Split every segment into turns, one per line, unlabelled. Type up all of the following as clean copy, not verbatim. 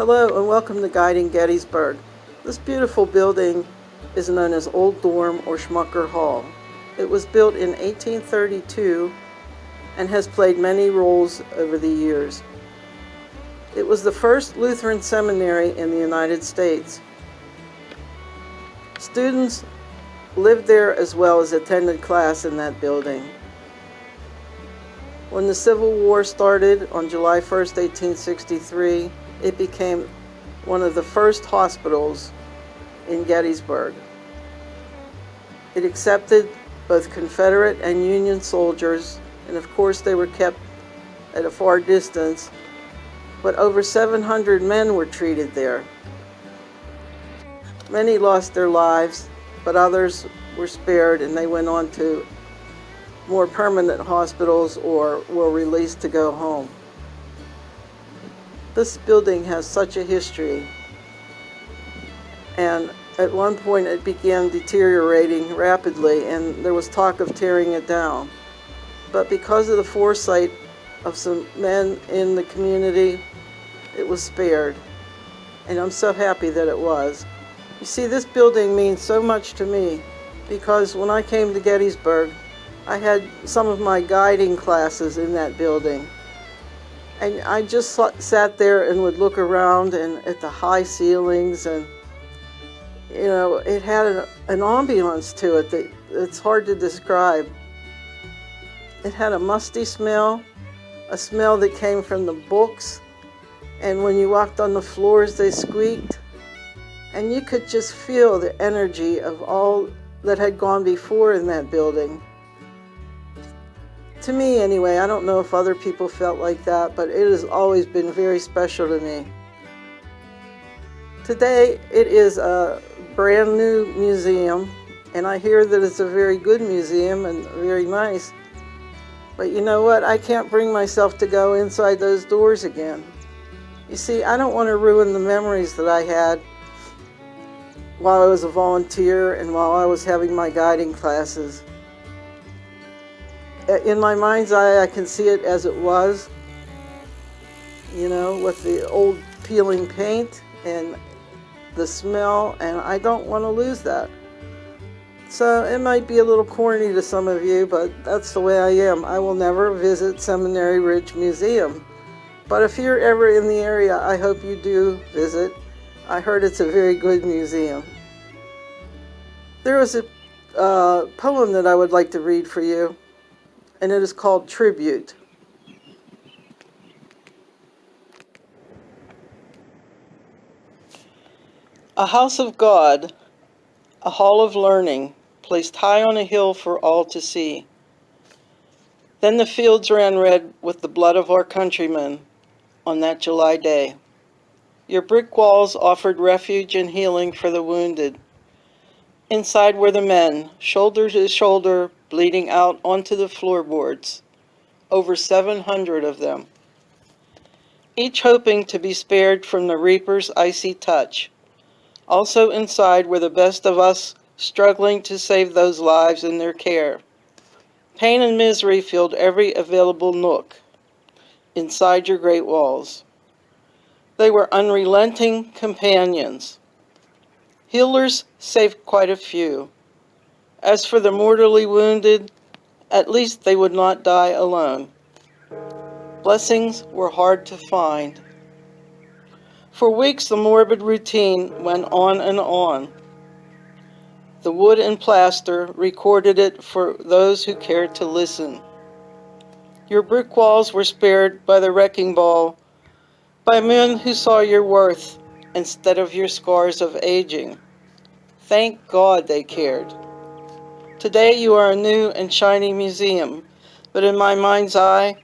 Hello and welcome to Guiding Gettysburg. This beautiful building is known as Old Dorm or Schmucker Hall. It was built in 1832 and has played many roles over the years. It was the first Lutheran seminary in the United States. Students lived there as well as attended class in that building. When the Civil War started on July 1st, 1863, it became one of the first hospitals in Gettysburg. It accepted both Confederate and Union soldiers, and of course they were kept at a far distance, but over 700 men were treated there. Many lost their lives, but others were spared and they went on to more permanent hospitals or were released to go home. This building has such a history, and at one point it began deteriorating rapidly and there was talk of tearing it down. But because of the foresight of some men in the community, it was spared, and I'm so happy that it was. You see, this building means so much to me because when I came to Gettysburg, I had some of my guiding classes in that building. And I just sat there and would look around and at the high ceilings, and it had an ambiance to it that it's hard to describe. It had a musty smell, a smell that came from the books, and when you walked on the floors they squeaked, and you could just feel the energy of all that had gone before in that building. To me anyway, I don't know if other people felt like that, but it has always been very special to me. Today it is a brand new museum, and I hear that it's a very good museum and very nice. But you know what? I can't bring myself to go inside those doors again. You see, I don't want to ruin the memories that I had while I was a volunteer and while I was having my guiding classes. In my mind's eye, I can see it as it was, with the old peeling paint and the smell, and I don't want to lose that. So it might be a little corny to some of you, but that's the way I am. I will never visit Seminary Ridge Museum. But if you're ever in the area, I hope you do visit. I heard it's a very good museum. There was a poem that I would like to read for you, and it is called Tribute. A house of God, a hall of learning, placed high on a hill for all to see. Then the fields ran red with the blood of our countrymen on that July day. Your brick walls offered refuge and healing for the wounded. Inside were the men, shoulder to shoulder, bleeding out onto the floorboards, over 700 of them, each hoping to be spared from the reaper's icy touch. Also inside were the best of us, struggling to save those lives in their care. Pain and misery filled every available nook inside your great walls. They were unrelenting companions. Healers saved quite a few. As for the mortally wounded, at least they would not die alone. Blessings were hard to find. For weeks the morbid routine went on and on. The wood and plaster recorded it for those who cared to listen. Your brick walls were spared by the wrecking ball, by men who saw your worth instead of your scars of aging. Thank God they cared. Today you are a new and shiny museum, but in my mind's eye,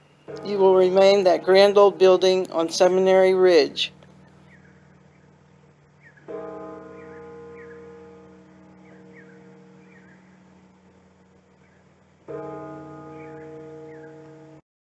you will remain that grand old building on Seminary Ridge,